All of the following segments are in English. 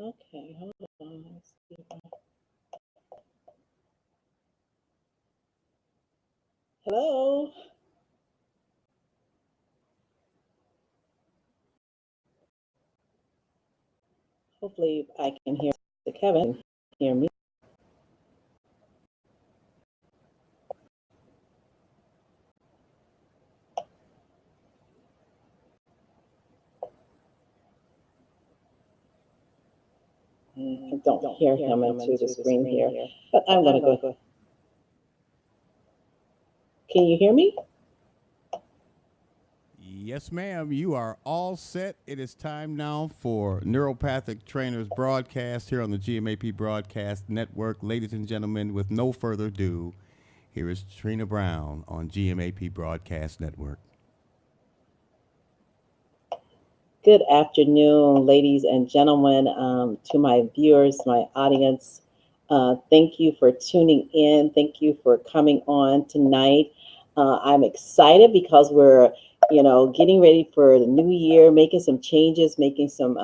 Okay, hold on. Let's see Hello. Hopefully, I can hear Kevin. Hear me? I don't hear him into the screen here, but I'm going to go. Can you hear me? Yes, ma'am. You are all set. It is time now for Neuropathic Trainers Broadcast here on the GMAP Broadcast Network. Ladies and gentlemen, with no further ado, here is Trina Brown on GMAP Broadcast Network. Good afternoon, ladies and gentlemen, to my viewers, my audience. Thank you for tuning in. Thank you for coming on tonight. I'm excited because we're, getting ready for the new year, making some changes, making some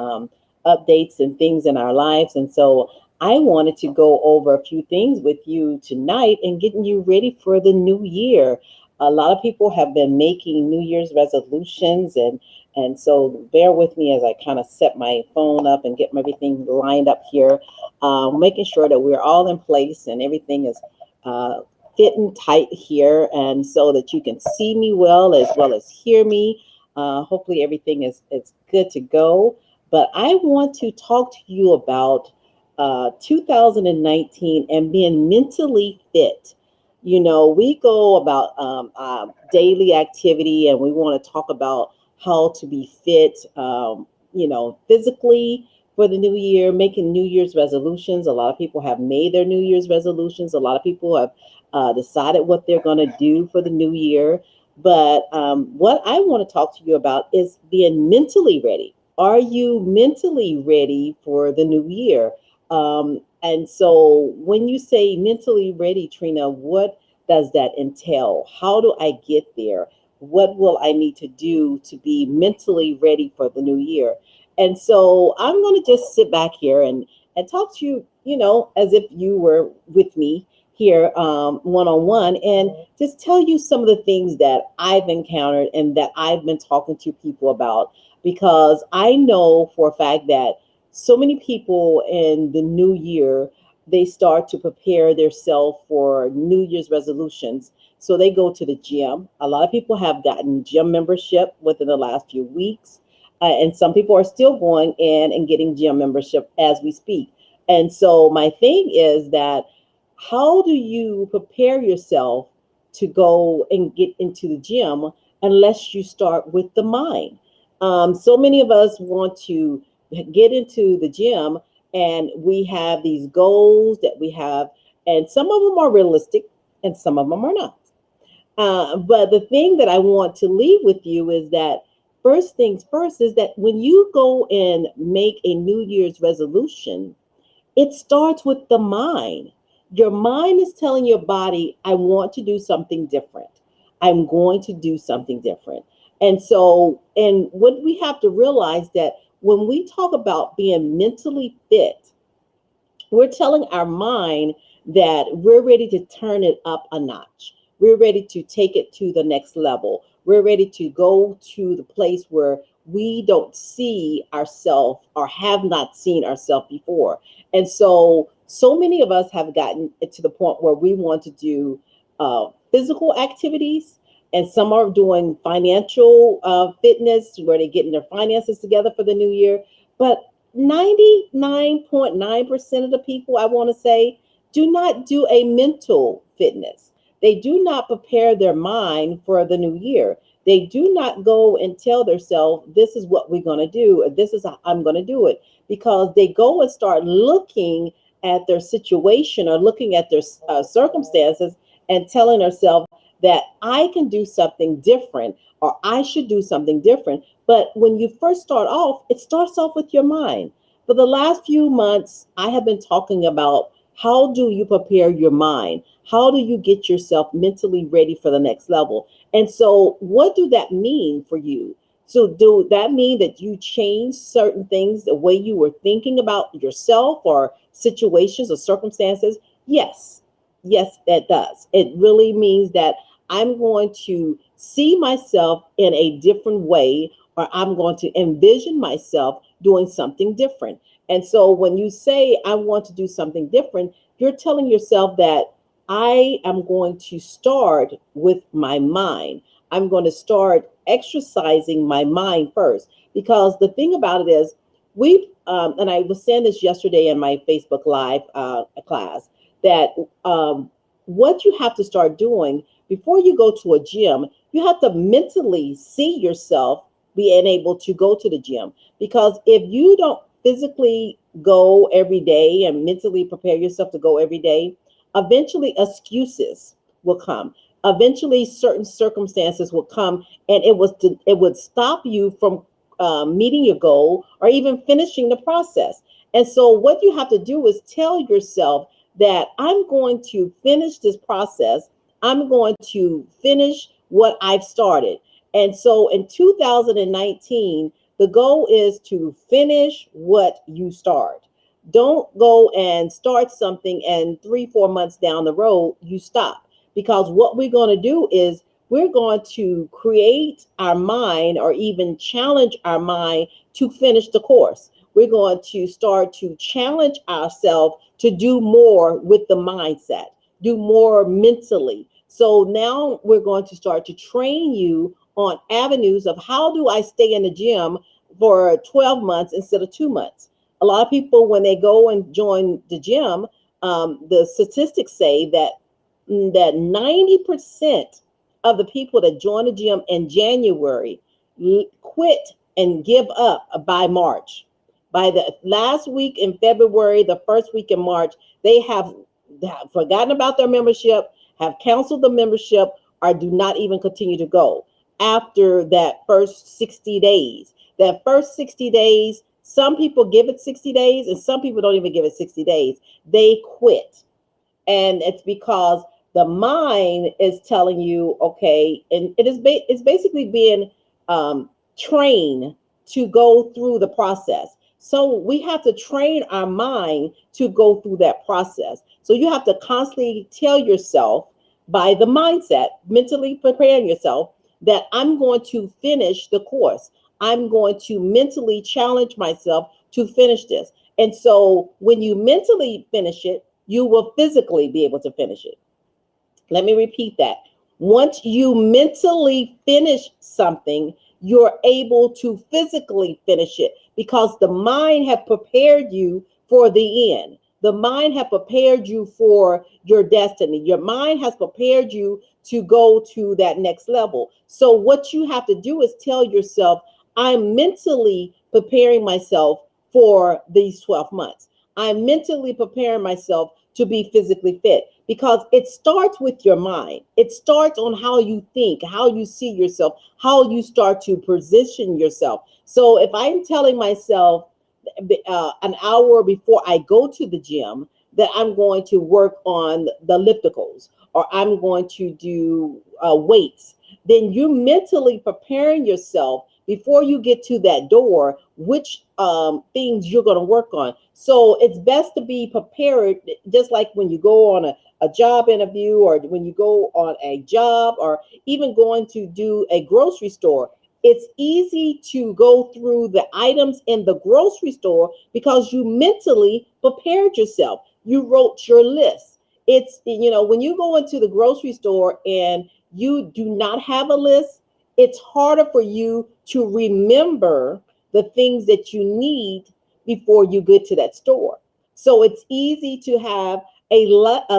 updates and things in our lives. And so I wanted to go over a few things with you tonight and getting you ready for the new year. A lot of people have been making New Year's resolutions, and so bear with me as I kind of set my phone up and get everything lined up here, making sure that we're all in place and everything is fitting tight here, and so that you can see me well as hear me. Hopefully everything is good to go. But I want to talk to you about 2019 and being mentally fit. We go about daily activity, and we want to talk about how to be fit, physically for the new year, making New Year's resolutions. A lot of people have made their New Year's resolutions. A lot of people have decided what they're going to do for the new year. But what I want to talk to you about is being mentally ready. Are you mentally ready for the new year? And so when you say mentally ready, Trina, what does that entail? How do I get there? What will I need to do to be mentally ready for the new year? And so I'm going to just sit back here and talk to you, as if you were with me here one-on-one, and just tell you some of the things that I've encountered and that I've been talking to people about, because I know for a fact that so many people in the new year, they start to prepare themselves for New Year's resolutions. So they go to the gym. A lot of people have gotten gym membership within the last few weeks. And some people are still going in and getting gym membership as we speak. And so my thing is that, how do you prepare yourself to go and get into the gym unless you start with the mind? So many of us want to get into the gym, and we have these goals that we have, and some of them are realistic and some of them are not. But the thing that I want to leave with you is that, first things first, is that when you go and make a New Year's resolution, it starts with the mind. Your mind is telling your body, I want to do something different. I'm going to do something different. And what we have to realize, that when we talk about being mentally fit, we're telling our mind that we're ready to turn it up a notch. We're ready to take it to the next level. We're ready to go to the place where we don't see ourselves or have not seen ourselves before. And so many of us have gotten to the point where we want to do physical activities, and some are doing financial fitness, where they're getting their finances together for the new year. But 99.9% of the people, I want to say, do not do a mental fitness. They do not prepare their mind for the new year. They do not go and tell themselves, this is what we're going to do, or this is how I'm going to do it, because they go and start looking at their situation or looking at their circumstances and telling themselves that I can do something different, or I should do something different. But when you first start off, it starts off with your mind. For the last few months, I have been talking about, how do you prepare your mind? How do you get yourself mentally ready for the next level? And so what do that mean for you? So do that mean that you change certain things, the way you were thinking about yourself or situations or circumstances? Yes. Yes, that does. It really means that I'm going to see myself in a different way, or I'm going to envision myself doing something different. And so when you say, I want to do something different, you're telling yourself that I am going to start with my mind. I'm going to start exercising my mind first. Because the thing about it is, and I was saying this yesterday in my Facebook Live class, that what you have to start doing before you go to a gym, you have to mentally see yourself being able to go to the gym. Because if you don't physically go every day and mentally prepare yourself to go every day, eventually excuses will come. Eventually, certain circumstances will come, and it would stop you from meeting your goal or even finishing the process. And so, what you have to do is tell yourself that I'm going to finish this process. I'm going to finish what I've started. And so, in 2019, the goal is to finish what you start. Don't go and start something and 3, 4 months down the road, you stop. Because what we're going to do is we're going to create our mind or even challenge our mind to finish the course. We're going to start to challenge ourselves to do more with the mindset, do more mentally. So now we're going to start to train you on avenues of how do I stay in the gym for 12 months instead of 2 months. A lot of people, when they go and join the gym, the statistics say that 90% of the people that join the gym in January quit and give up by March. By the last week in February, the first week in March, they have forgotten about their membership, have canceled the membership, or do not even continue to go after that first 60 days. That first 60 days, some people give it 60 days and some people don't even give it 60 days. They quit. And it's because the mind is telling you, okay, and it's basically being trained to go through the process. So we have to train our mind to go through that process. So you have to constantly tell yourself, by the mindset, mentally preparing yourself, that I'm going to finish the course. I'm going to mentally challenge myself to finish this. And so when you mentally finish it, you will physically be able to finish it. Let me repeat that. Once you mentally finish something, you're able to physically finish it because the mind have prepared you for the end. The mind have prepared you for your destiny. Your mind has prepared you to go to that next level. So what you have to do is tell yourself, I'm mentally preparing myself for these 12 months. I'm mentally preparing myself to be physically fit because it starts with your mind. It starts on how you think, how you see yourself, how you start to position yourself. So if I'm telling myself an hour before I go to the gym that I'm going to work on the ellipticals or I'm going to do weights, then you're mentally preparing yourself before you get to that door, which things you're going to work on. So it's best to be prepared, just like when you go on a job interview or when you go on a job or even going to do a grocery store. It's easy to go through the items in the grocery store because you mentally prepared yourself. You wrote your list. When you go into the grocery store and you do not have a list, it's harder for you to remember the things that you need before you get to that store. So it's easy to have a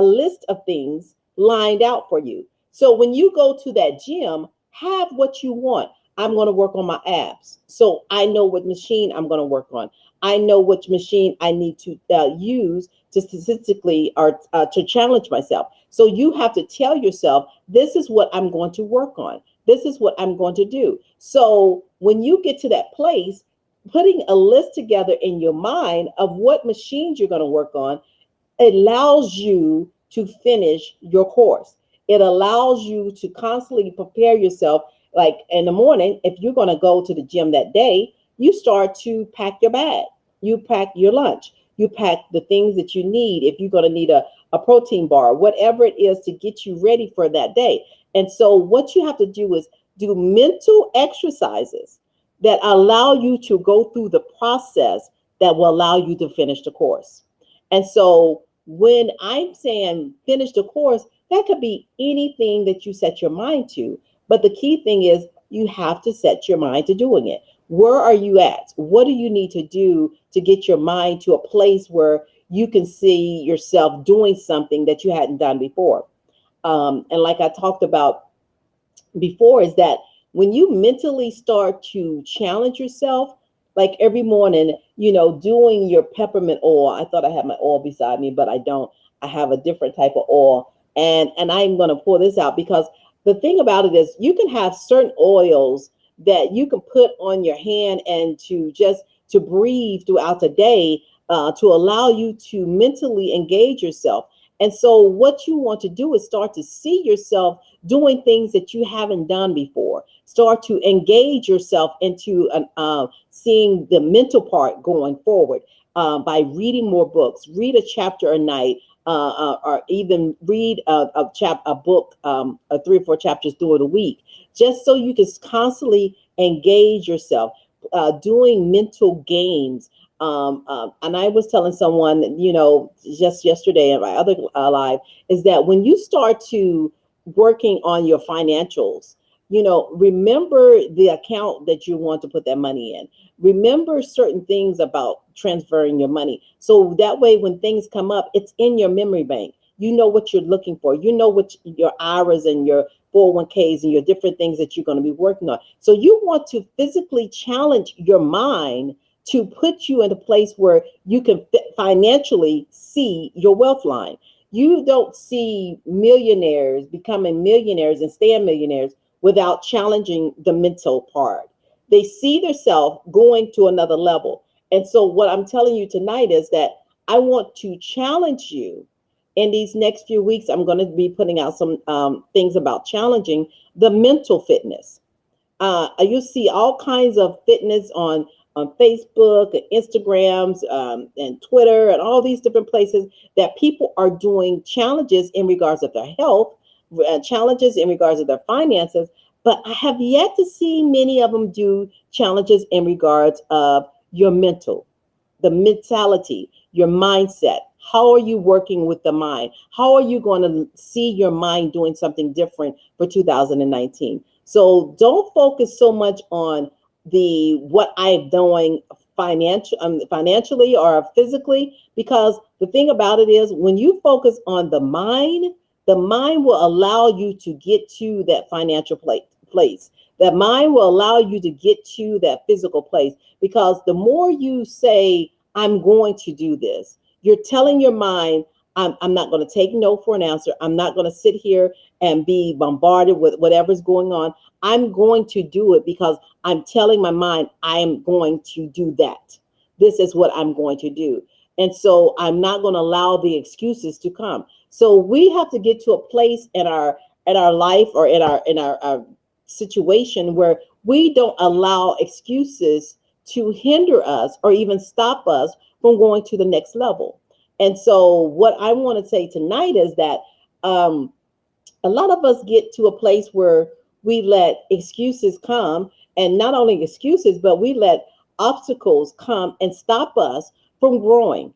list of things lined out for you. So when you go to that gym, have what you want. I'm going to work on my abs. So I know what machine I'm going to work on. I know which machine I need to use to statistically or to challenge myself. So you have to tell yourself, this is what I'm going to work on. This is what I'm going to do. So when you get to that place, putting a list together in your mind of what machines you're going to work on allows you to finish your course. It allows you to constantly prepare yourself Like in the morning, if you're going to go to the gym that day, you start to pack your bag, you pack your lunch, you pack the things that you need. If you're going to need a protein bar, whatever it is to get you ready for that day. And so what you have to do is do mental exercises that allow you to go through the process that will allow you to finish the course. And so when I'm saying finish the course, that could be anything that you set your mind to. But the key thing is you have to set your mind to doing it. Where are you at? What do you need to do to get your mind to a place where you can see yourself doing something that you hadn't done before? And like I talked about before, is that when you mentally start to challenge yourself, like every morning, doing your peppermint oil. I thought I had my oil beside me, but I don't. I have a different type of oil. And I'm going to pull this out because the thing about it is you can have certain oils that you can put on your hand and to just to breathe throughout the day, to allow you to mentally engage yourself. And so what you want to do is start to see yourself doing things that you haven't done before. Start to engage yourself into seeing the mental part going forward, by reading more books. Read a chapter a night, or even read a book, 3 or 4 chapters through the week, just so you can constantly engage yourself, doing mental games. And I was telling someone, just yesterday in my other live, is that when you start to working on your financials, remember the account that you want to put that money in. Remember certain things about transferring your money. So that way, when things come up, it's in your memory bank. You know what you're looking for. You know what your IRAs and your 401ks and your different things that you're going to be working on. So you want to physically challenge your mind to put you in a place where you can financially see your wealth line. You don't see millionaires becoming millionaires and staying millionaires without challenging the mental part. They see themselves going to another level. And so, what I'm telling you tonight is that I want to challenge you in these next few weeks. I'm going to be putting out some things about challenging the mental fitness. You see all kinds of fitness on Facebook and Instagrams, and Twitter and all these different places that people are doing challenges in regards of their health, challenges in regards of their finances. But I have yet to see many of them do challenges in regards of your mental, the mentality, your mindset. How are you working with the mind? How are you going to see your mind doing something different for 2019? So don't focus so much on the what I'm doing financially or physically, because the thing about it is when you focus on the mind will allow you to get to that financial place. That mind will allow you to get to that physical place, because the more you say, I'm going to do this, you're telling your mind, I'm not going to take no for an answer. I'm not going to sit here and be bombarded with whatever's going on. I'm going to do it because I'm telling my mind I'm going to do that. This is what I'm going to do. And so I'm not going to allow the excuses to come. So we have to get to a place in our life or in our situation where we don't allow excuses to hinder us or even stop us from going to the next level. And so what I want to say tonight is that um, a lot of us get to a place where we let excuses come, and not only excuses, but we let obstacles come and stop us from growing.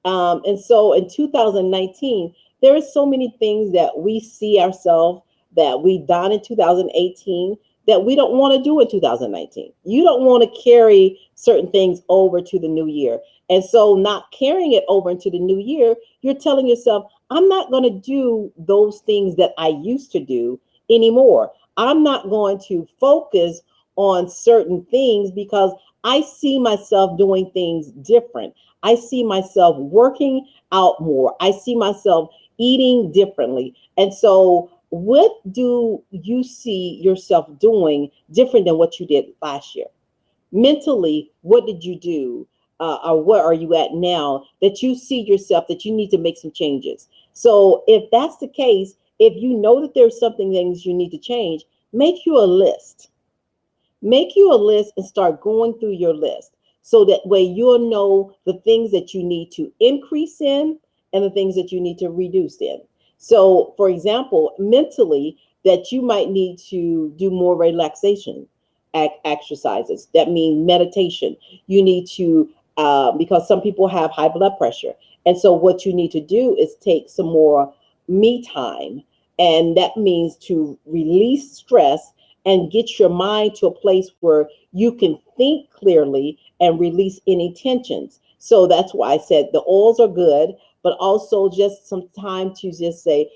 And so in 2019, there are so many things that we see ourselves that we done in 2018 that we don't want to do in 2019. You don't want to carry certain things over to the new year. And so not carrying it over into the new year, you're telling yourself, I'm not going to do those things that I used to do anymore. I'm not going to focus on certain things because I see myself doing things different. I see myself working out more. I see myself eating differently. And so, what do you see yourself doing different than what you did last year? Mentally, what did you do? Or where are you at now that you see yourself that you need to make some changes? So, if that's the case, if you know that there's something things you need to change, Make you a list. Make you a list and start going through your list so that way you'll know the things that you need to increase in and the things that you need to reduce in. So, for example, mentally, that you might need to do more relaxation exercises. That means meditation. You need to, because some people have high blood pressure. And so, what you need to do is take some more me time. And that means to release stress and get your mind to a place where you can think clearly and release any tensions. So that's why I said the oils are good, but also just some time to just say,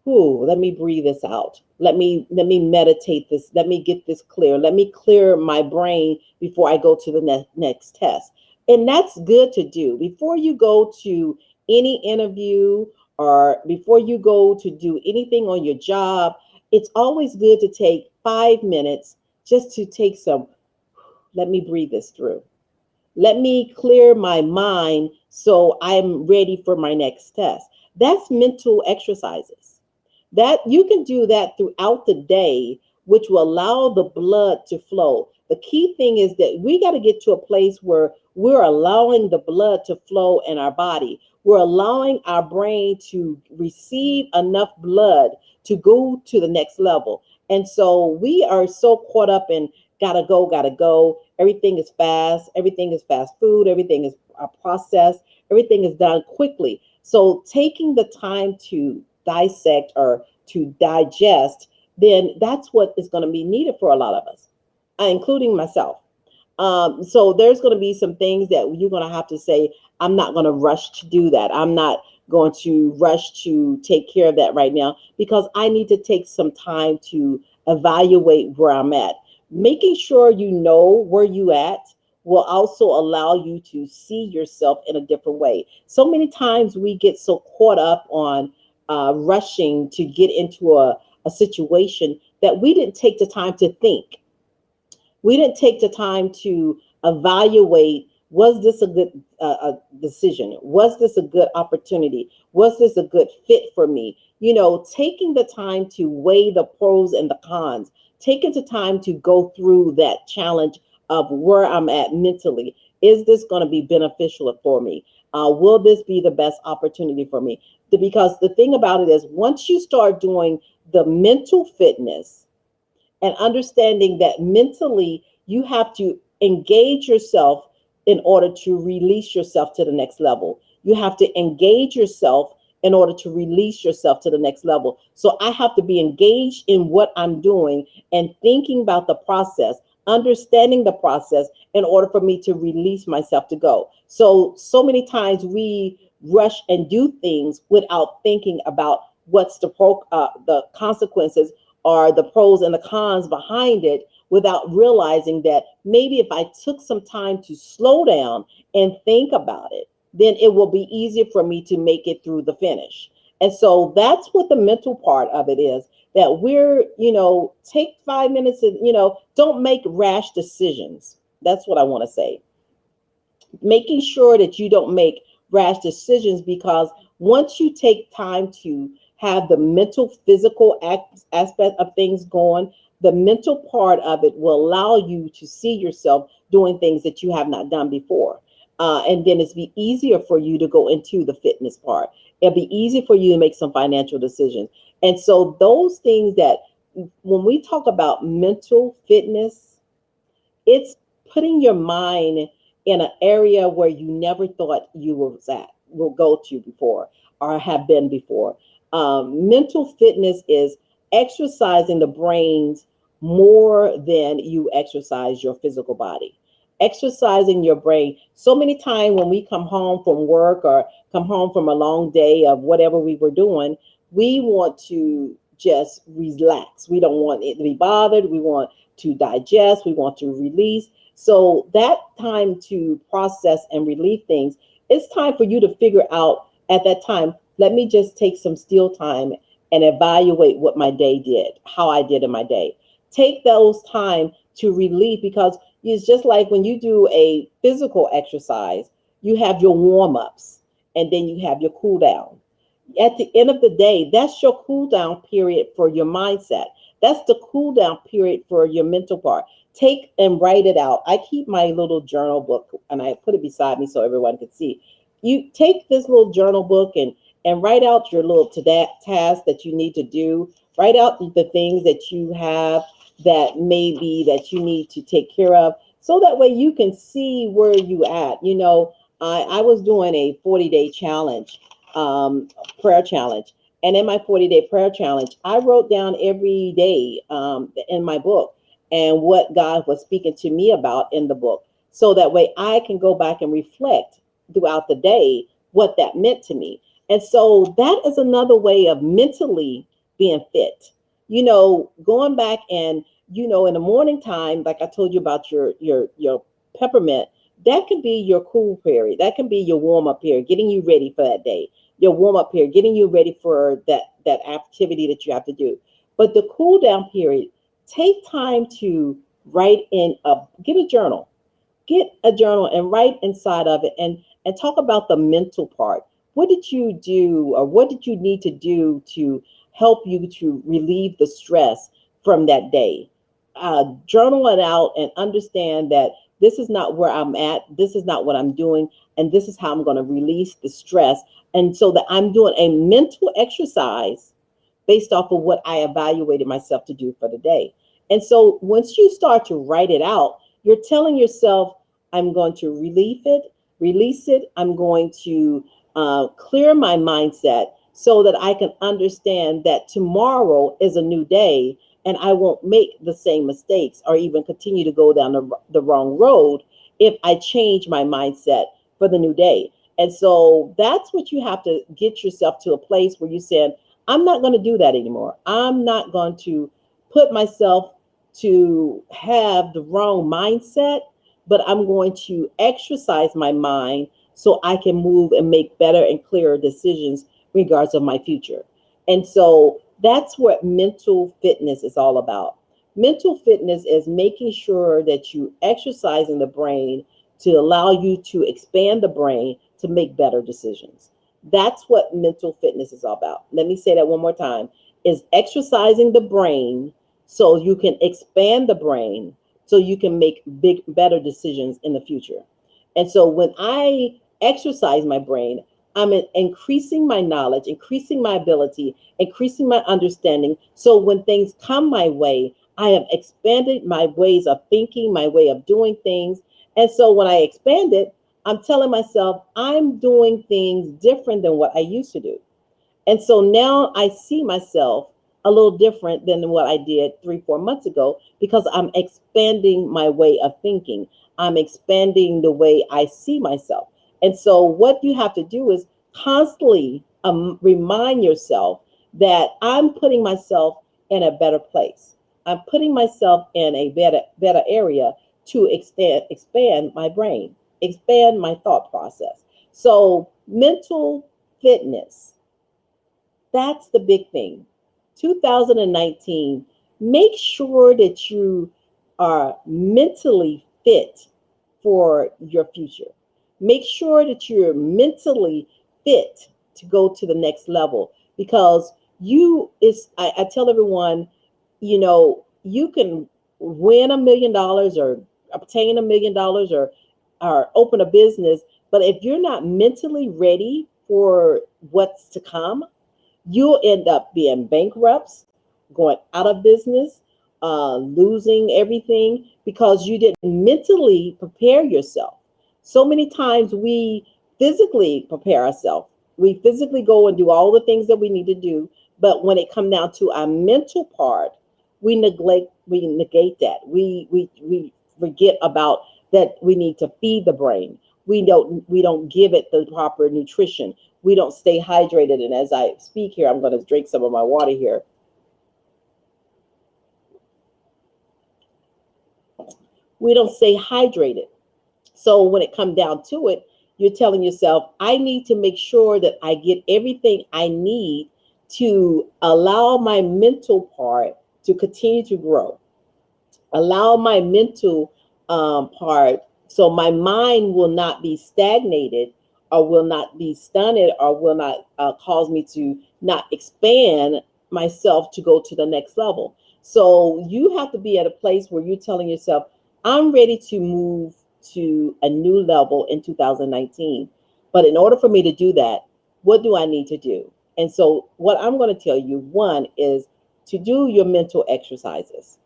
"Ooh, let me breathe this out. Let me meditate this. Let me get this clear. Let me clear my brain before I go to the next test." And that's good to do before you go to any interview or before you go to do anything on your job. It's always good to take 5 minutes just to take some, let me breathe this through. Let me clear my mind so I'm ready for my next test. That's mental exercises. That you can do that throughout the day, which will allow the blood to flow. The key thing is that we got to get to a place where we're allowing the blood to flow in our body. We're allowing our brain to receive enough blood to go to the next level. And so we are so caught up in gotta go, gotta go. Everything is fast. Everything is fast food. Everything is processed. Everything is done quickly. So taking the time to dissect or to digest, then that's what is going to be needed for a lot of us, including myself. So there's going to be some things that you're going to have to say, I'm not going to rush to do that. I'm not going to rush to take care of that right now because I need to take some time to evaluate where I'm at. Making sure you know where you at will also allow you to see yourself in a different way. So many times we get so caught up on rushing to get into a situation that we didn't take the time to think. We didn't take the time to evaluate, was this a good decision? Was this a good opportunity? Was this a good fit for me? You know, taking the time to weigh the pros and the cons, taking the time to go through that challenge of where I'm at mentally. Is this going to be beneficial for me? Will this be the best opportunity for me? Because the thing about it is, once you start doing the mental fitness, and understanding that mentally you have to engage yourself in order to release yourself to the next level. You have to engage yourself in order to release yourself to the next level. So I have to be engaged in what I'm doing and thinking about the process, understanding the process in order for me to release myself to go. So many times we rush and do things without thinking about what's the consequences or the pros and the cons behind it without realizing that maybe if I took some time to slow down and think about it, then it will be easier for me to make it through the finish. And so that's what the mental part of it is, that we're, take 5 minutes and, don't make rash decisions. That's what I want to say. Making sure that you don't make rash decisions, because once you take time to have the mental physical aspect of things going, the mental part of it will allow you to see yourself doing things that you have not done before, and then it's be easier for you to go into the fitness part. It'll be easy for you to make some financial decisions. And so those things that, when we talk about mental fitness, it's putting your mind in an area where you never thought you will go to before or have been before. Mental fitness is exercising the brains more than you exercise your physical body. Exercising your brain. So many times when we come home from work or come home from a long day of whatever we were doing, we want to just relax. We don't want it to be bothered. We want to digest. We want to release. So that time to process and relieve things, it's time for you to figure out at that time, let me just take some still time and evaluate what my day did, how I did in my day. Take those time to relieve, because it's just like when you do a physical exercise, you have your warm-ups and then you have your cool down. At the end of the day, that's your cool down period for your mindset. That's the cool down period for your mental part. Take and write it out. I keep my little journal book and I put it beside me so everyone can see. You take this little journal book and write out your little to that task that you need to do. Write out the things that you have that maybe that you need to take care of, so that way you can see where you at. I was doing a 40-day challenge, prayer challenge. And in my 40-day prayer challenge, I wrote down every day in my book and what God was speaking to me about in the book. So that way I can go back and reflect throughout the day what that meant to me. And so that is another way of mentally being fit. Going back and, in the morning time, like I told you about your peppermint, that could be your cool period. That can be your warm up period, getting you ready for that day. Your warm up period, getting you ready for that activity that you have to do. But the cool down period, take time to write get a journal. Get a journal and write inside of it and talk about the mental part. What did you do, or what did you need to do to help you to relieve the stress from that day? Journal it out and understand that this is not where I'm at, this is not what I'm doing, and this is how I'm going to release the stress. And so that I'm doing a mental exercise based off of what I evaluated myself to do for the day. And so once you start to write it out, you're telling yourself, I'm going to release it. I'm going to clear my mindset so that I can understand that tomorrow is a new day and I won't make the same mistakes or even continue to go down the wrong road if I change my mindset for the new day. And so that's what you have to get yourself to a place where you said, I'm not going to do that anymore. I'm not going to put myself to have the wrong mindset, but I'm going to exercise my mind so I can move and make better and clearer decisions in regards of my future. And so that's what mental fitness is all about. Mental fitness is making sure that you exercising the brain to allow you to expand the brain to make better decisions. That's what mental fitness is all about. Let me say that one more time. Is exercising the brain so you can expand the brain so you can make better decisions in the future. And so when I exercise my brain, I'm increasing my knowledge, increasing my ability, increasing my understanding. So when things come my way, I have expanded my ways of thinking, my way of doing things. And so when I expand it, I'm telling myself I'm doing things different than what I used to do. And so now I see myself a little different than what I did 3, 4 months ago because I'm expanding my way of thinking. I'm expanding the way I see myself. And so what you have to do is constantly remind yourself that I'm putting myself in a better place. I'm putting myself in a better area to expand my brain, expand my thought process. So mental fitness, that's the big thing. 2019, make sure that you are mentally fit for your future. Make sure that you're mentally fit to go to the next level because I tell everyone, you can win $1 million or obtain $1 million or open a business, but if you're not mentally ready for what's to come, you'll end up being bankrupts, going out of business, losing everything because you didn't mentally prepare yourself. So many times we physically prepare ourselves. We physically go and do all the things that we need to do, but when it comes down to our mental part, we negate that. We forget about that we need to feed the brain. We don't give it the proper nutrition. We don't stay hydrated. And as I speak here, I'm going to drink some of my water here. We don't stay hydrated. So when it comes down to it, you're telling yourself, I need to make sure that I get everything I need to allow my mental part to continue to grow. Allow my mental part so my mind will not be stagnated or will not be stunned or will not cause me to not expand myself to go to the next level. So you have to be at a place where you're telling yourself, I'm ready to move to a new level in 2019. But in order for me to do that, what do I need to do? And so, what I'm going to tell you, one is to do your mental exercises.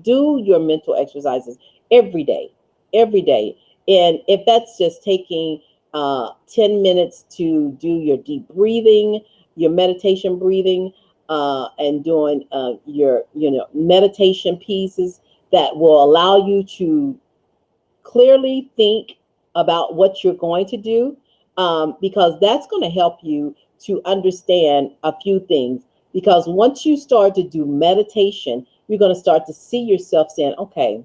Do your mental exercises every day, every day. And if that's just taking 10 minutes to do your deep breathing, your meditation breathing, and doing your, meditation pieces that will allow you to clearly think about what you're going to do, because that's going to help you to understand a few things. Because once you start to do meditation, you're going to start to see yourself saying, okay,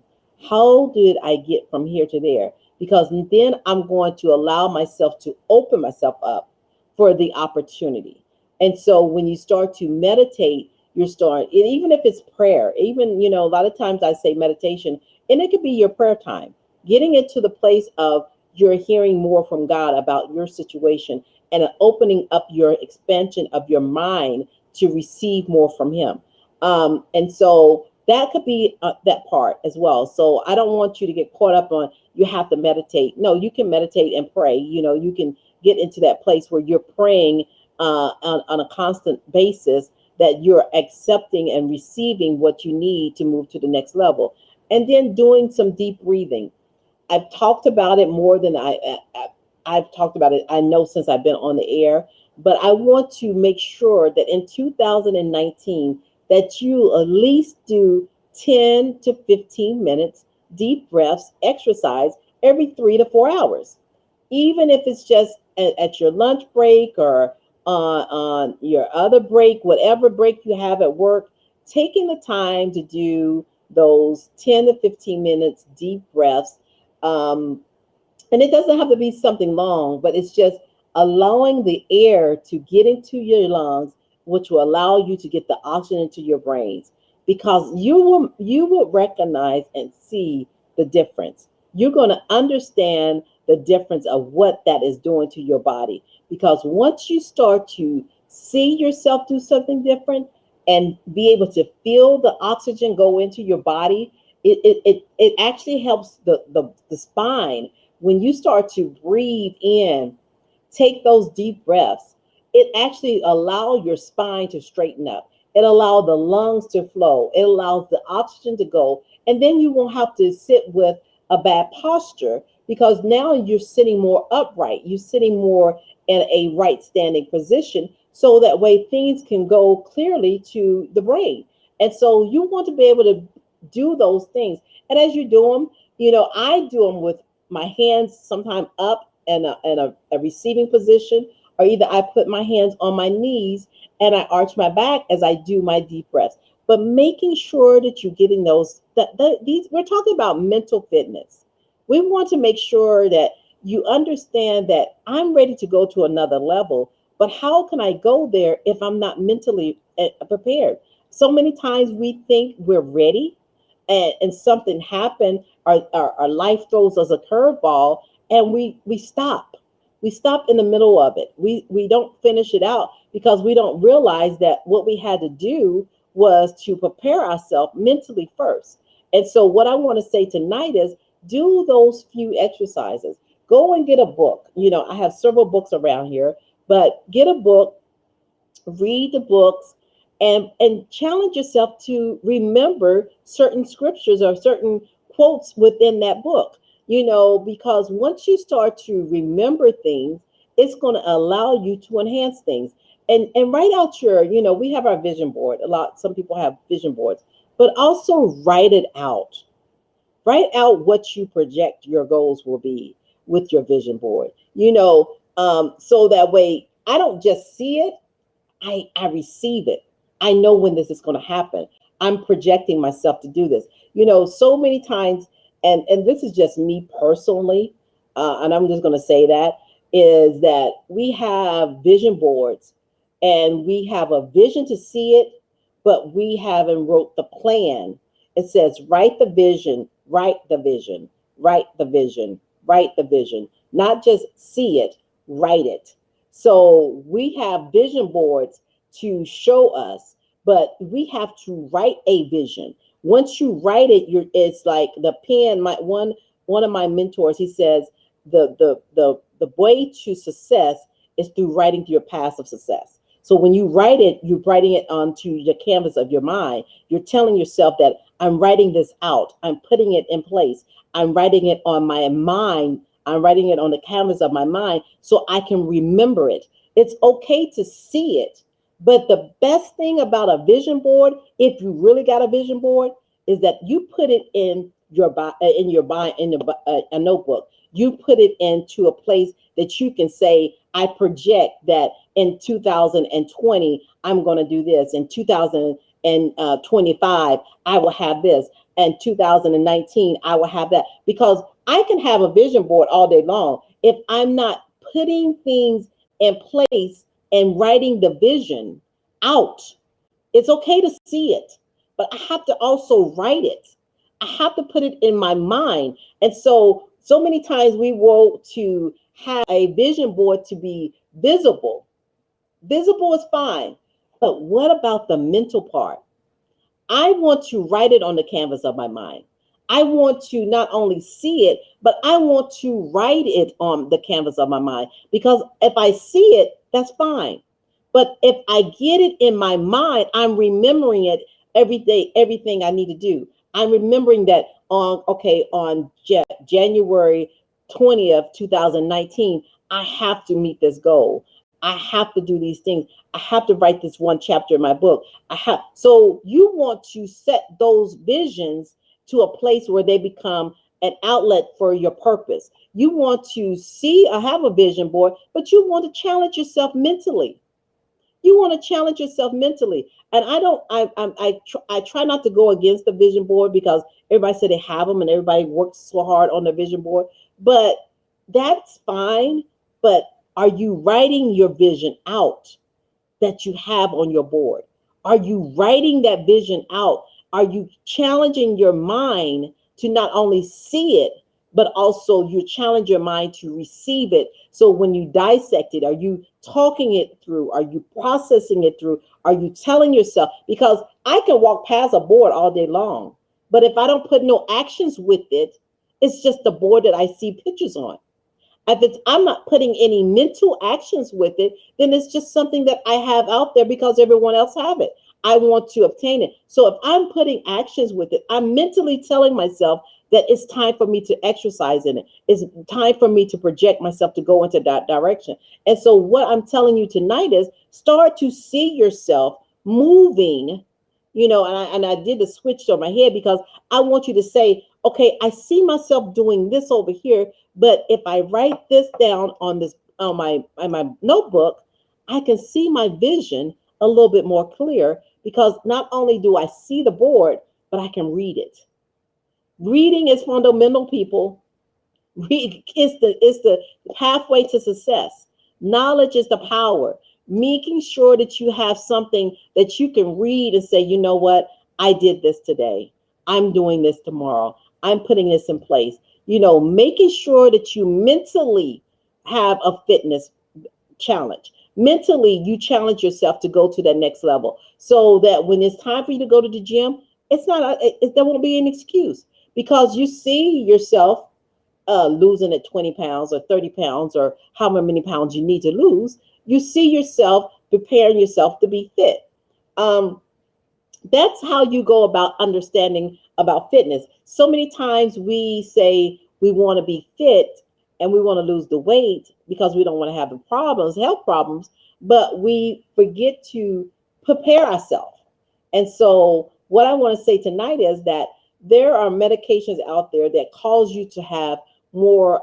how did I get from here to there? Because then I'm going to allow myself to open myself up for the opportunity. And so when you start to meditate, you're starting, even if it's prayer, even, a lot of times I say meditation, and it could be your prayer time, getting into the place of you're hearing more from God about your situation, and opening up your expansion of your mind to receive more from Him. And so that could be that part as well. So I don't want you to get caught up on you have to meditate. No, you can meditate and pray. You can get into that place where you're praying on a constant basis, that you're accepting and receiving what you need to move to the next level. And then doing some deep breathing. I've talked about it more than I've talked about it, I know, since I've been on the air, but I want to make sure that in 2019 that you at least do 10 to 15 minutes deep breaths exercise every 3 to 4 hours, even if it's just at your lunch break, or on your other break, whatever break you have at work, taking the time to do those 10 to 15 minutes deep breaths. Um, and it doesn't have to be something long, but it's just allowing the air to get into your lungs, which will allow you to get the oxygen into your brains, because you will recognize and see the difference. You're going to understand the difference of what that is doing to your body, because once you start to see yourself do something different and be able to feel the oxygen go into your body, it actually helps the spine. When you start to breathe in, take those deep breaths, it actually allows your spine to straighten up. It allows the lungs to flow. It allows the oxygen to go. And then you won't have to sit with a bad posture, because now you're sitting more upright. You're sitting more in a right standing position, so that way things can go clearly to the brain. And so you want to be able to do those things. And as you do them, I do them with my hands sometimes up in a receiving position, or either I put my hands on my knees and I arch my back as I do my deep breaths. But making sure that you're getting those, that these, we're talking about mental fitness. We want to make sure that you understand that I'm ready to go to another level, but how can I go there if I'm not mentally prepared? So many times we think we're ready, and something happened, our life throws us a curveball, and we stop. We stop in the middle of it. We don't finish it out, because we don't realize that what we had to do was to prepare ourselves mentally first. And so what I want to say tonight is, do those few exercises. Go and get a book. I have several books around here, but get a book, read the books, and challenge yourself to remember certain scriptures or certain quotes within that book. Because once you start to remember things, it's going to allow you to enhance things. And write out we have our vision board. Some people have vision boards, but also write it out. Write out what you project your goals will be with your vision board. So that way I don't just see it, I receive it. I know when this is going to happen. I'm projecting myself to do this. So many times, and this is just me personally, and I'm just going to say that, is that we have vision boards, and we have a vision to see it, but we haven't wrote the plan. It says write the vision, write the vision, write the vision, write the vision. Not just see it, write it. So we have vision boards to show us. but we have to write a vision. Once you write it, it's like the pen. My one of my mentors, he says the way to success is through writing your path of success. So when you write it, you're writing it onto the canvas of your mind. You're telling yourself that I'm writing this out. I'm putting it in place. I'm writing it on my mind. I'm writing it on the canvas of my mind so I can remember it. It's okay to see it, but the best thing about a vision board, if you really got a vision board, is that you put it in a notebook. You put it into a place that you can say, I project that in 2020 I'm going to do this. In 2025 I will have this. And 2019 I will have that. Because I can have a vision board all day long if I'm not putting things in place and writing the vision out. It's okay to see it, but I have to also write it. I have to put it in my mind. And so many times we want to have a vision board to be visible. Visible is fine, but what about the mental part? I want to write it on the canvas of my mind. I want to not only see it, but I want to write it on the canvas of my mind. Because if I see it, that's fine. But if I get it in my mind, I'm remembering it every day, everything I need to do. I'm remembering that on January 20th, 2019, I have to meet this goal. I have to do these things. I have to write this one chapter in my book. So you want to set those visions to a place where they become an outlet for your purpose. You want to see or have a vision board, but you want to challenge yourself mentally. You want to challenge yourself mentally. And I don't, I try not to go against the vision board because everybody said they have them and everybody works so hard on the vision board, but that's fine. But are you writing your vision out that you have on your board? Are you writing that vision out? Are you challenging your mind to not only see it, but also you challenge your mind to receive it? So when you dissect it, are you talking it through? Are you processing it through? Are you telling yourself? Because I can walk past a board all day long, but if I don't put no actions with it, it's just a board that I see pictures on. I'm not putting any mental actions with it, then it's just something that I have out there because everyone else have it. I want to obtain it. So if I'm putting actions with it, I'm mentally telling myself that it's time for me to exercise in it. It's time for me to project myself to go into that direction. And so what I'm telling you tonight is start to see yourself moving, and I did the switch on my head because I want you to say, okay, I see myself doing this over here, but if I write this down on my notebook, I can see my vision a little bit more clear because not only do I see the board, but I can read it. Reading is fundamental, people. It's the pathway to success. Knowledge is the power. Making sure that you have something that you can read and say, you know what, I did this today. I'm doing this tomorrow. I'm putting this in place. Making sure that you mentally have a fitness challenge. Mentally, you challenge yourself to go to that next level so that when it's time for you to go to the gym, there won't be an excuse because you see yourself losing at 20 pounds or 30 pounds or however many pounds you need to lose. You see yourself preparing yourself to be fit. Um, that's how you go about understanding about fitness. So many times we say we want to be fit and we want to lose the weight because we don't want to have the problems, health problems, but we forget to prepare ourselves. And so what I want to say tonight is that there are medications out there that cause you to have more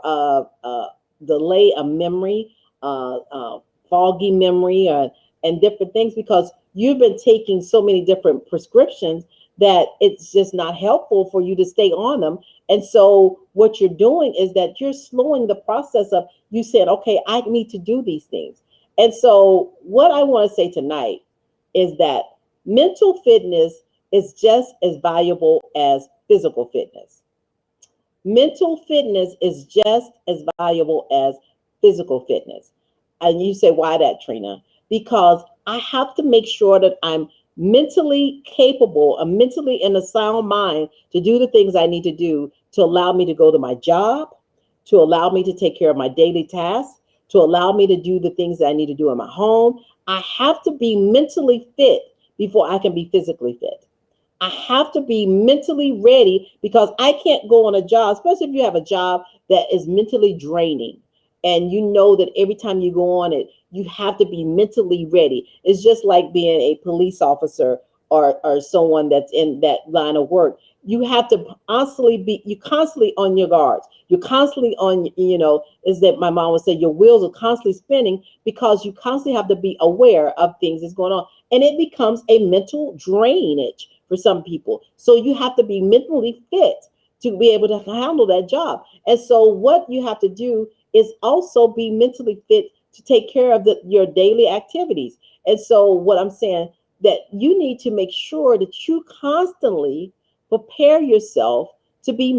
delay of memory, foggy memory, and different things because you've been taking so many different prescriptions that it's just not helpful for you to stay on them. And so what you're doing is that you're slowing the process of you said, okay, I need to do these things. And so what I want to say tonight is that mental fitness is just as valuable as physical fitness. Mental fitness is just as valuable as physical fitness. And you say, why that, Trina? Because I have to make sure that I'm mentally capable, mentally in a sound mind to do the things I need to do to allow me to go to my job, to allow me to take care of my daily tasks, to allow me to do the things that I need to do in my home. I have to be mentally fit before I can be physically fit. I have to be mentally ready because I can't go on a job, especially if you have a job that is mentally draining. And you know that every time you go on it, you have to be mentally ready. It's just like being a police officer or someone that's in that line of work. You have to constantly be, you constantly on your guards. You're constantly on, is that my mom would say, your wheels are constantly spinning because you constantly have to be aware of things that's going on. And it becomes a mental drainage for some people. So you have to be mentally fit to be able to handle that job. And so what you have to do is also be mentally fit to take care of your daily activities. And so what I'm saying that you need to make sure that you constantly prepare yourself to be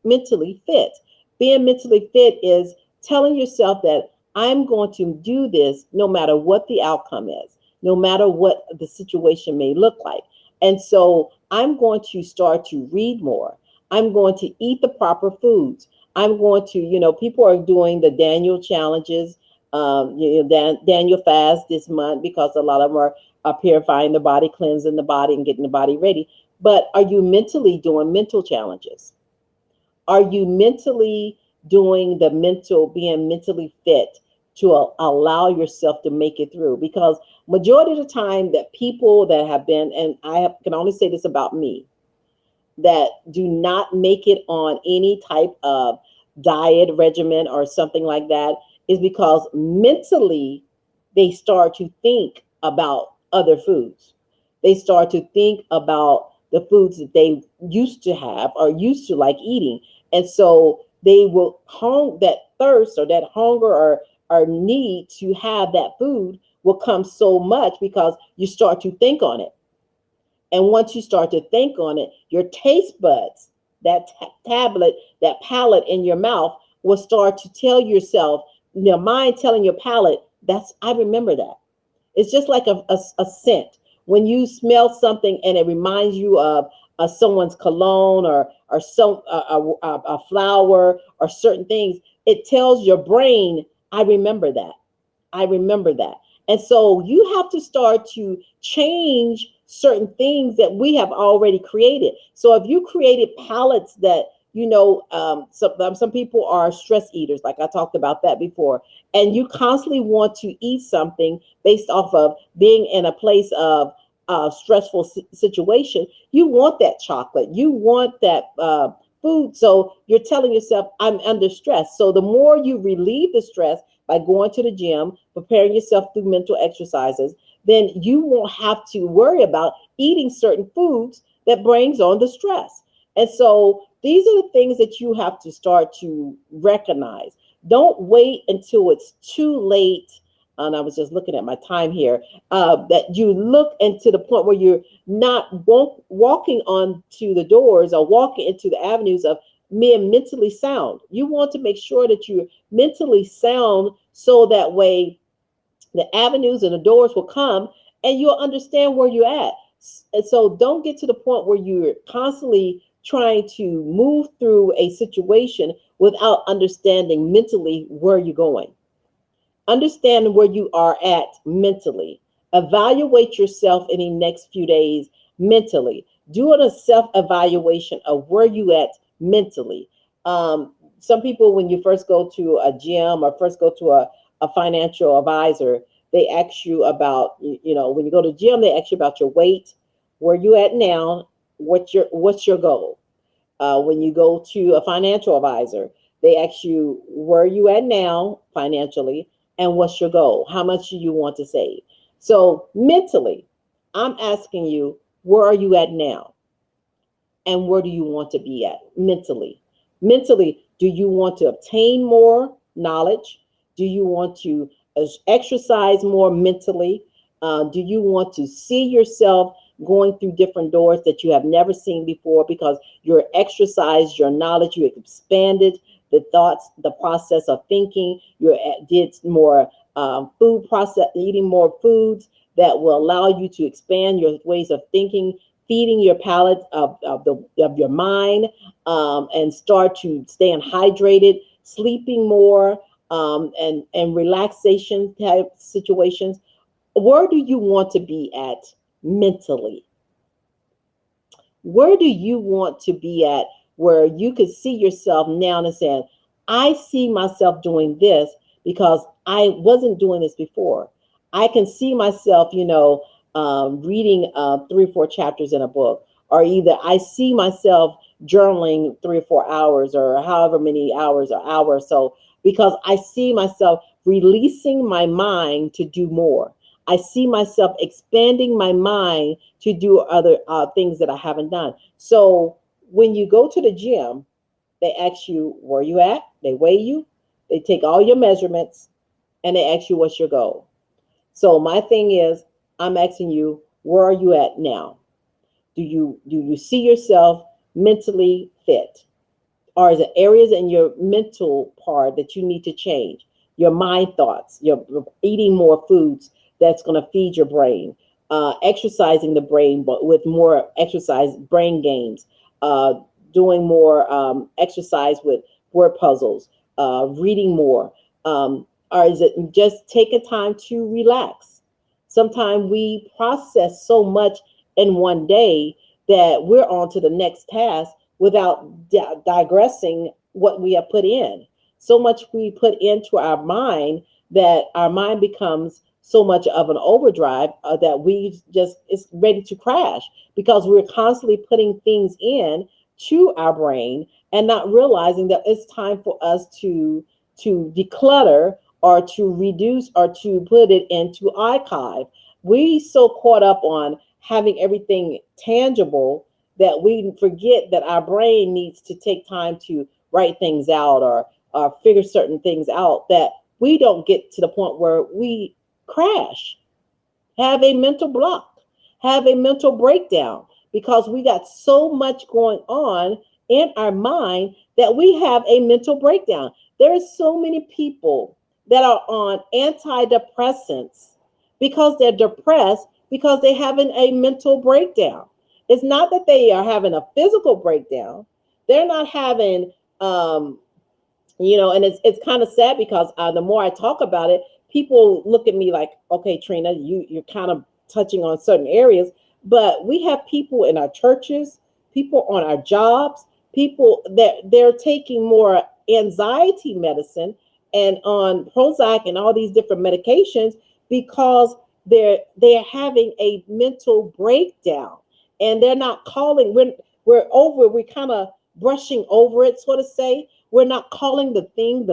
mentally fit. Being mentally fit is telling yourself that I'm going to do this no matter what the outcome is, no matter what the situation may look like. And so I'm going to start to read more. I'm going to eat the proper foods. I'm going to, people are doing the Daniel challenges, Daniel fast this month because a lot of them are purifying the body, cleansing the body, and getting the body ready. But are you mentally doing mental challenges? Are you mentally doing being mentally fit to allow yourself to make it through? Because majority of the time that people that have been, and can only say this about me, that do not make it on any type of diet regimen or something like that is because mentally they start to think about other foods. They start to think about the foods that they used to have or used to like eating. And so they will that thirst or that hunger or need to have that food will come so much because you start to think on it. And once you start to think on it, your taste buds, that tablet, that palate in your mouth will start to tell yourself, your mind telling your palate, I remember that. It's just like a scent. When you smell something and it reminds you of someone's cologne or a flower or certain things, it tells your brain, I remember that. I remember that. And so you have to start to change certain things that we have already created. So if you created palettes that, some people are stress eaters, like I talked about that before, and you constantly want to eat something based off of being in a place of stressful situation, you want that chocolate, you want that food. So you're telling yourself, I'm under stress. So the more you relieve the stress by going to the gym, preparing yourself through mental exercises, then you won't have to worry about eating certain foods that brings on the stress. And so these are the things that you have to start to recognize. Don't wait until it's too late. And I was just looking at my time here, that you look into the point where you're not walking onto the doors or walking into the avenues of being mentally sound. You want to make sure that you're mentally sound so that way the avenues and the doors will come and you'll understand where you're at. And so don't get to the point where you're constantly trying to move through a situation without understanding mentally where you're going. Understand where you are at mentally. Evaluate yourself in the next few days mentally. Do a self-evaluation of where you at mentally. Some people, when you first go to a gym or first go to a financial advisor, they ask you about, when you go to the gym, they ask you about your weight, where you at now, what's your goal. When you go to a financial advisor, they ask you where you at now financially and what's your goal? How much do you want to save? So mentally, I'm asking you, where are you at now? And where do you want to be at mentally? Mentally, do you want to obtain more knowledge? Do you want to exercise more mentally? Do you want to see yourself going through different doors that you have never seen before because you're exercised your knowledge, you expanded the thoughts, the process of thinking, you did more food process, eating more foods that will allow you to expand your ways of thinking, feeding your palate of your mind, and start to staying hydrated, sleeping more, and relaxation type situations. Where do you want to be at mentally? Where do you want to be at where you could see yourself now and saying, I see myself doing this because I wasn't doing this before. I can see myself, reading 3 or 4 chapters in a book, or either I see myself journaling 3 or 4 hours or however many hours or hour or so, because I see myself releasing my mind to do more. I see myself expanding my mind to do other things that I haven't done. So when you go to the gym, they ask you where you at. They weigh you. They take all your measurements and they ask you what's your goal. So my thing is, I'm asking you, where are you at now? Do you see yourself mentally fit? Or is it areas in your mental part that you need to change? Your mind thoughts, you're eating more foods that's going to feed your brain, exercising the brain, but with more exercise, brain games, uh, doing more exercise with word puzzles, reading more. Or is it just taking time to relax? Sometimes we process so much in one day that we're on to the next task without digressing what we have put in. So much we put into our mind that our mind becomes so much of an overdrive that we just it's ready to crash because we're constantly putting things in to our brain and not realizing that it's time for us to declutter or to reduce or to put it into archive. We so caught up on having everything tangible that we forget that our brain needs to take time to write things out or figure certain things out, that we don't get to the point where we crash, have a mental block, have a mental breakdown, because we got so much going on in our mind that we have a mental breakdown. There are so many people that are on antidepressants because they're depressed because they having a mental breakdown. It's not that they are having a physical breakdown. They're not having and it's kind of sad because the more I talk about it, people look at me like, okay, Trina, you're kind of touching on certain areas, but we have people in our churches, people on our jobs, people that they're taking more anxiety medicine and on Prozac and all these different medications because they're having a mental breakdown, and they're not calling. We're kind of brushing over it, so to say. We're not calling the thing,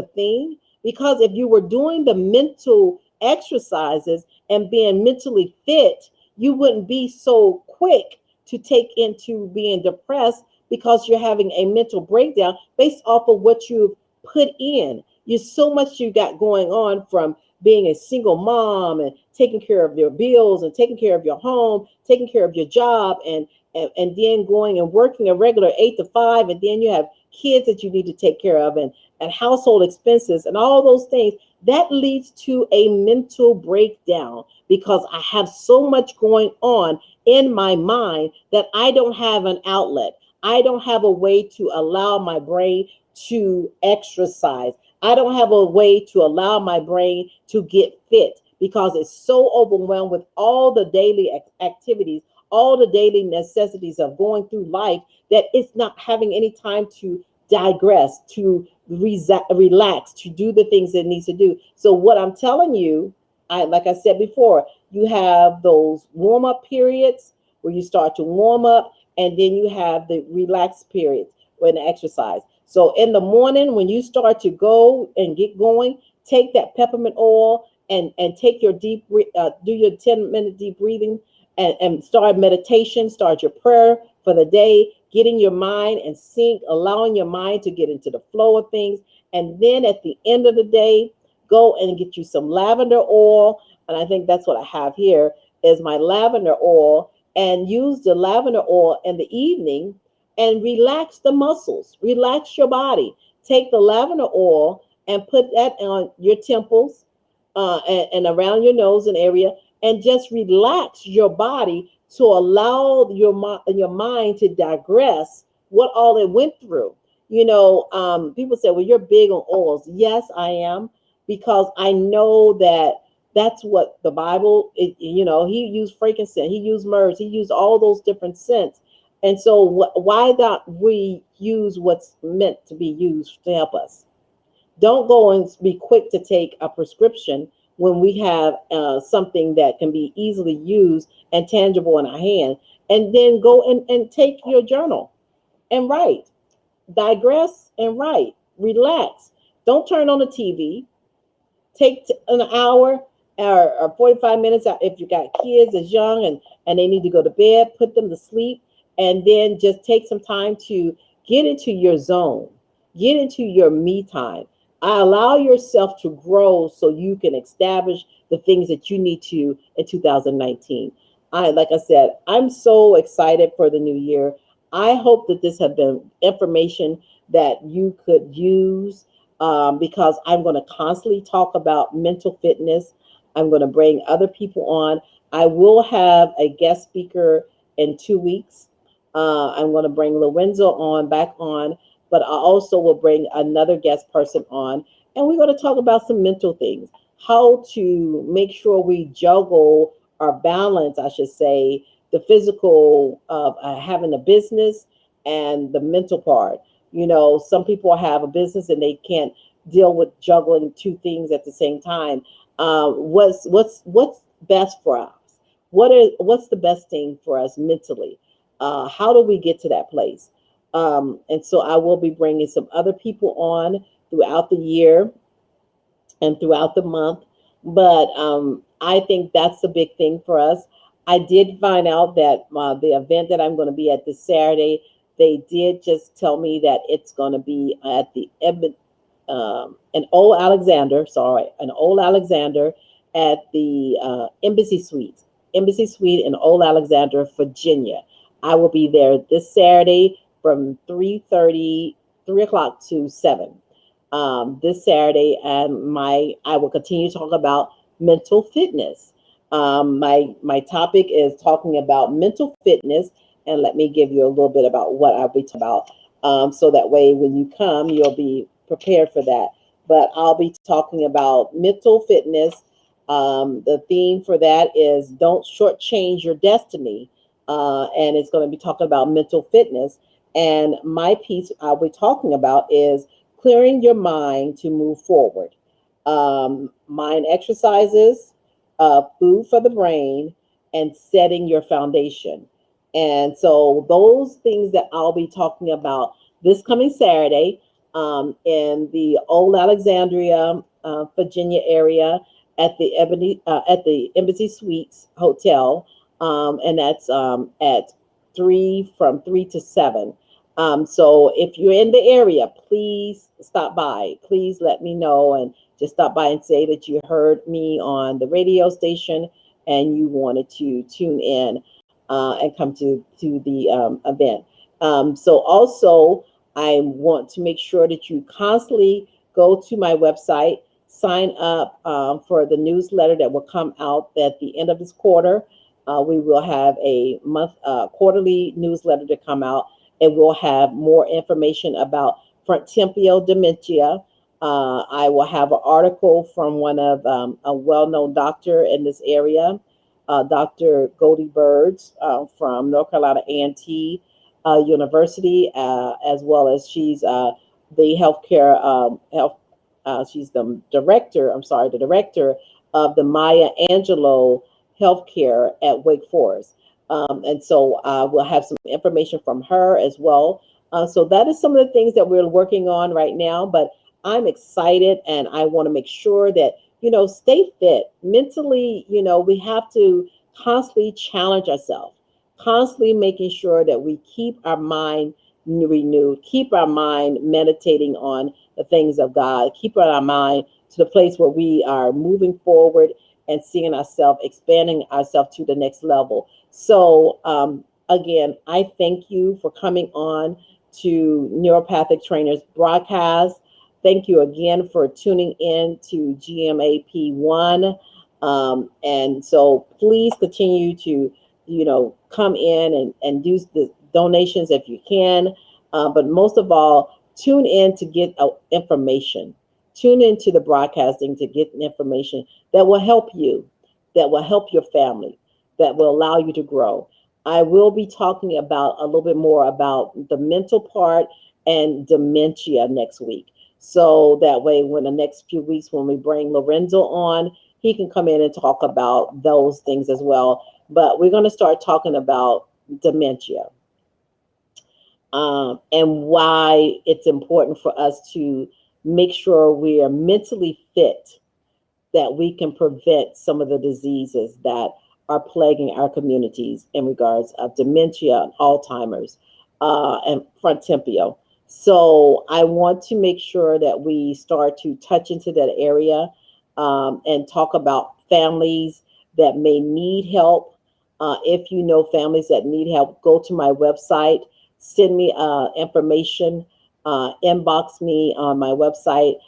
because if you were doing the mental exercises and being mentally fit, you wouldn't be so quick to take into being depressed because you're having a mental breakdown based off of what you've put in. You so much you got going on from being a single mom and taking care of your bills and taking care of your home, taking care of your job, and then going and working a regular 8 to 5, and then you have kids that you need to take care of, and household expenses and all those things. That leads to a mental breakdown because I have so much going on in my mind that I don't have an outlet. I don't have a way to allow my brain to exercise. I don't have a way to allow my brain to get fit because it's so overwhelmed with all the daily activities, all the daily necessities of going through life, that it's not having any time to digress, to relax, to do the things it needs to do. So what I'm telling you, like I said before, you have those warm up periods where you start to warm up, and then you have the relaxed periods when the exercise. So in the morning, when you start to go and get going, take that peppermint oil and take your do your 10-minute deep breathing, and start meditation, start your prayer for the day, getting your mind and sync, allowing your mind to get into the flow of things. And then at the end of the day, go and get you some lavender oil. And I think that's what I have here is my lavender oil, and use the lavender oil in the evening and relax the muscles, relax your body. Take the lavender oil and put that on your temples, and around your nose and area, and just relax your body to allow your mind to digress what all it went through. People say, well, you're big on oils. Yes, I am, because I know that that's what the Bible, he used frankincense, he used myrrh, he used all those different scents. And so why not we use what's meant to be used to help us? Don't go and be quick to take a prescription when we have something that can be easily used and tangible in our hand. And then go and take your journal and write, digress and write, relax. Don't turn on the TV. Take an hour or 45 minutes if you got kids that's young and they need to go to bed, put them to sleep, and then just take some time to get into your zone, get into your me time. Allow yourself to grow so you can establish the things that you need to in 2019. Like I said, I'm so excited for the new year. I hope that this has been information that you could use, because I'm going to constantly talk about mental fitness. I'm going to bring other people on. I will have a guest speaker in 2 weeks. I'm going to bring Lorenzo on back on, but I also will bring another guest person on, and we're going to talk about some mental things, how to make sure we juggle or balance, I should say, the physical of having a business and the mental part. Some people have a business and they can't deal with juggling two things at the same time. What's best for us? What's the best thing for us mentally? How do we get to that place? And so I will be bringing some other people on throughout the year and throughout the month. But I think that's a big thing for us. I did find out that the event that I'm going to be at this Saturday, they did just tell me that it's going to be at the an old Alexander, sorry, an old Alexander at the Embassy Suite in Old Alexander, Virginia. I will be there this Saturday from 3 o'clock to 7, this Saturday, and I will continue to talk about mental fitness. My topic is talking about mental fitness, and let me give you a little bit about what I'll be talking about, so that way when you come, you'll be prepared for that. But I'll be talking about mental fitness. The theme for that is don't shortchange your destiny, and it's going to be talking about mental fitness. And my piece I'll be talking about is clearing your mind to move forward. Mind exercises, food for the brain, and setting your foundation. And so those things that I'll be talking about this coming Saturday, in the Old Alexandria, Virginia area at the Embassy Suites Hotel, and that's at 3 to 7. So if you're in the area, please stop by. Please let me know and just stop by and say that you heard me on the radio station and you wanted to tune in, and come to the event. So also, I want to make sure that you constantly go to my website, sign up for the newsletter that will come out at the end of this quarter. We will have a quarterly newsletter to come out, and we'll have more information about frontotemporal dementia. I will have an article from one of a well-known doctor in this area, Dr. Goldie Birds, from North Carolina A&T University, as well as she's the healthcare health. She's the director. I'm sorry, the director of the Maya Angelou Healthcare at Wake Forest. And so we'll have some information from her as well. So that is some of the things that we're working on right now. But I'm excited, and I want to make sure that, stay fit mentally. We have to constantly challenge ourselves, constantly making sure that we keep our mind renewed, keep our mind meditating on the things of God, keep our mind to the place where we are moving forward and seeing ourselves, expanding ourselves to the next level. So, again, I thank you for coming on to Neuropathic Trainers Broadcast. Thank you again for tuning in to GMAP1. And so please continue to, come in and do the donations if you can. But most of all, tune in to get information. Tune into the broadcasting to get information that will help you, that will help your family, that will allow you to grow. I will be talking about a little bit more about the mental part and dementia next week. So that way, when the next few weeks, when we bring Lorenzo on, he can come in and talk about those things as well. But we're going to start talking about dementia, and why it's important for us to make sure we are mentally fit, that we can prevent some of the diseases that are plaguing our communities in regards of dementia and Alzheimer's, and frontotemporal. So I want to make sure that we start to touch into that area, and talk about families that may need help. If you know families that need help, go to my website, send me information, inbox me on my website.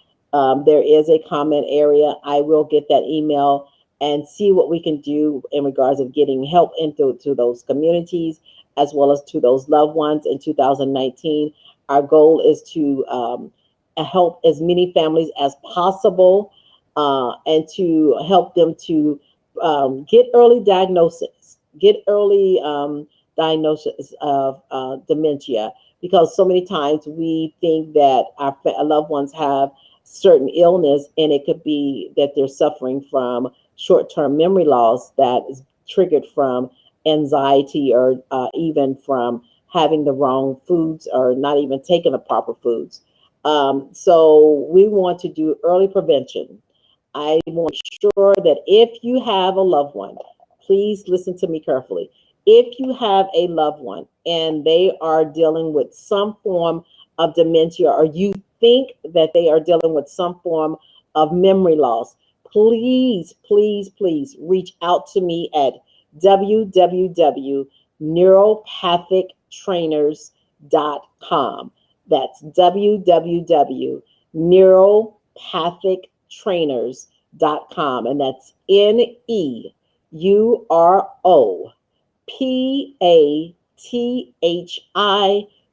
There is a comment area. I will get that email and see what we can do in regards of getting help into to those communities as well as to those loved ones in 2019. Our goal is to help as many families as possible, and to help them to get early diagnosis of dementia, because so many times we think that our loved ones have certain illness, and it could be that they're suffering from short-term memory loss that is triggered from anxiety, or even from having the wrong foods or not even taking the proper foods. So we want to do early prevention. I want to make sure that if you have a loved one, please listen to me carefully. If you have a loved one and they are dealing with some form of dementia, or you think that they are dealing with some form of memory loss, please, please, please reach out to me at www.neuropathictrainers.com. That's www.neuropathictrainers.com. And that's NEUROPATHI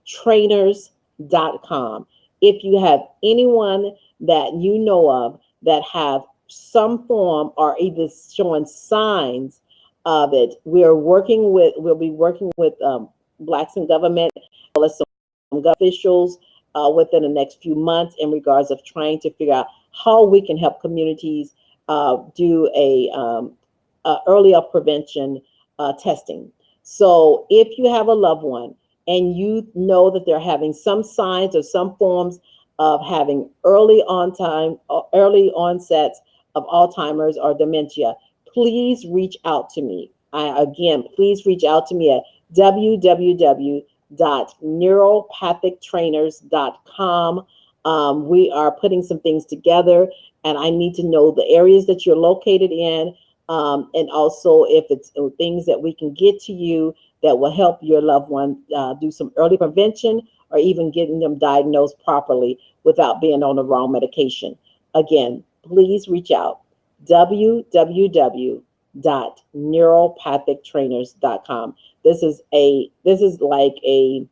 trainers.com. If you have anyone that you know of that have some form or even showing signs of it, we'll be working with Blacks in Government, as well as some officials within the next few months in regards of trying to figure out how we can help communities do a early up prevention testing. So if you have a loved one and you know that they're having some signs or some forms of having early onsets of Alzheimer's or dementia, please reach out to me. Again, please reach out to me at www.neuropathictrainers.com. We are putting some things together, and I need to know the areas that you're located in, and also if it's things that we can get to you that will help your loved one do some early prevention, or even getting them diagnosed properly without being on the wrong medication. Again, please reach out. www.neuropathictrainers.com. This is like a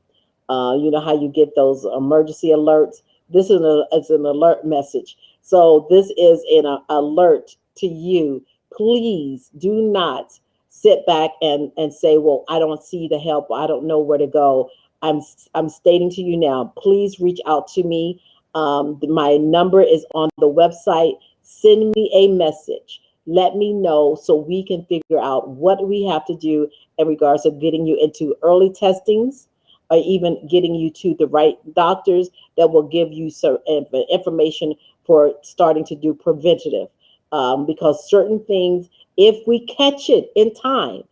you know how you get those emergency alerts. It's an alert message. So this is an alert to you. Please do not sit back and say, well, I don't see the help. I don't know where to go. I'm stating to you now, please reach out to me. My number is on the website. Send me a message. Let me know so we can figure out what we have to do in regards of getting you into early testings, or even getting you to the right doctors that will give you some information for starting to do preventative. Because certain things, if we catch it in time,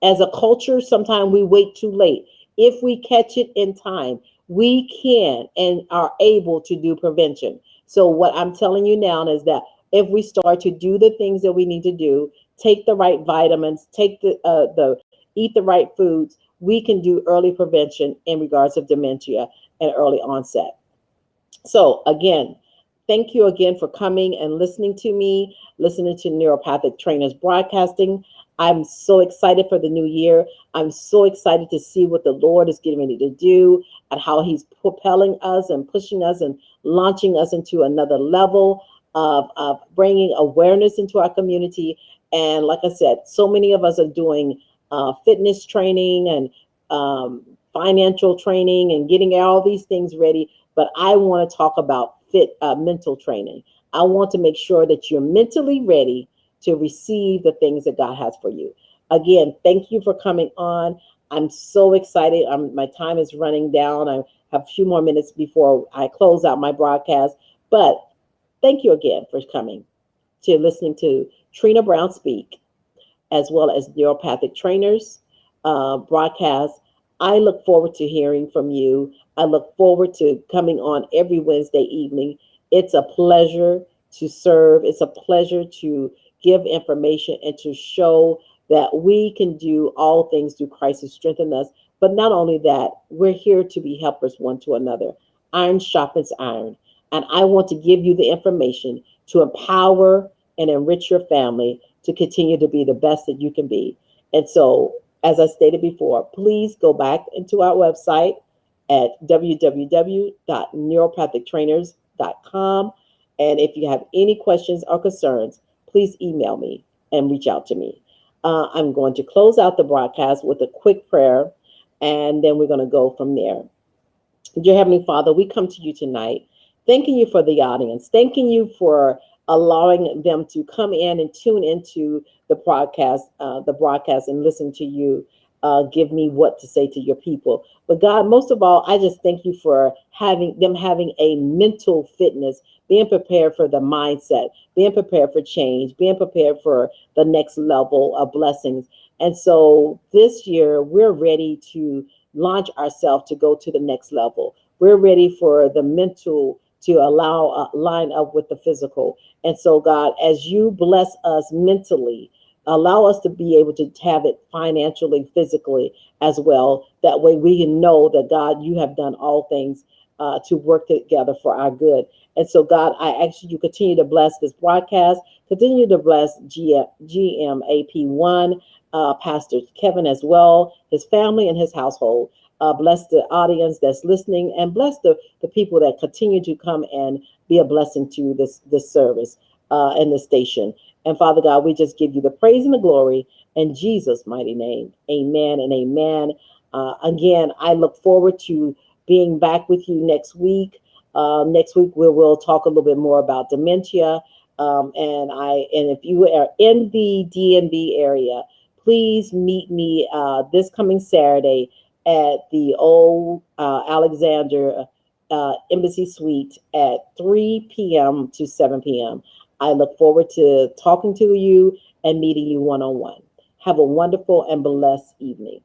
as a culture, sometimes we wait too late. If we catch it in time, we can and are able to do prevention. So what I'm telling you now is that if we start to do the things that we need to do, take the right vitamins, take the eat the right foods, we can do early prevention in regards of dementia and early onset. So again, thank you again for coming and listening to me, listening to Neuropathic Trainers Broadcasting. I'm so excited for the new year. I'm so excited to see what the Lord is getting ready to do and how He's propelling us and pushing us and launching us into another level of bringing awareness into our community. And like I said, so many of us are doing fitness training and financial training and getting all these things ready. But I want to talk about mental training. I want to make sure that you're mentally ready to receive the things that God has for you. Again, thank you for coming on. I'm so excited. My time is running down. I have a few more minutes before I close out my broadcast. But thank you again for coming to listening to Trina Brown speak, as well as neuropathic trainers broadcast. I look forward to hearing from you. I look forward to coming on every Wednesday evening. It's a pleasure to serve. It's a pleasure to give information and to show that we can do all things through Christ who strengthens us. But not only that, we're here to be helpers one to another. Iron sharpens iron. And I want to give you the information to empower and enrich your family to continue to be the best that you can be. And so, as I stated before, please go back into our website at www.neuropathictrainers.com. And if you have any questions or concerns, please email me and reach out to me. I'm going to close out the broadcast with a quick prayer, and then we're going to go from there. Dear Heavenly Father, we come to you tonight, thanking you for the audience, thanking you for allowing them to come in and tune into the broadcast, and listen to you give me what to say to your people. But God, most of all, I just thank you for having a mental fitness, being prepared for the mindset, being prepared for change, being prepared for the next level of blessings. And so this year, we're ready to launch ourselves to go to the next level. We're ready for the mental to allow line up with the physical. And so, God, as you bless us mentally, allow us to be able to have it financially, physically as well. That way we can know that, God, you have done all things to work together for our good. And so, God, I ask you to continue to bless this broadcast, continue to bless GMAP1, Pastor Kevin as well, his family and his household. Bless the audience that's listening, and bless the people that continue to come and be a blessing to this service and the station. And Father God, we just give you the praise and the glory in Jesus' mighty name. Amen and amen. Again, I look forward to being back with you next week. Next week we will talk a little bit more about dementia. And if you are in the DMV area, please meet me this coming Saturday at the old Alexander Embassy Suite at 3 p.m. to 7 p.m. I look forward to talking to you and meeting you one-on-one. Have a wonderful and blessed evening.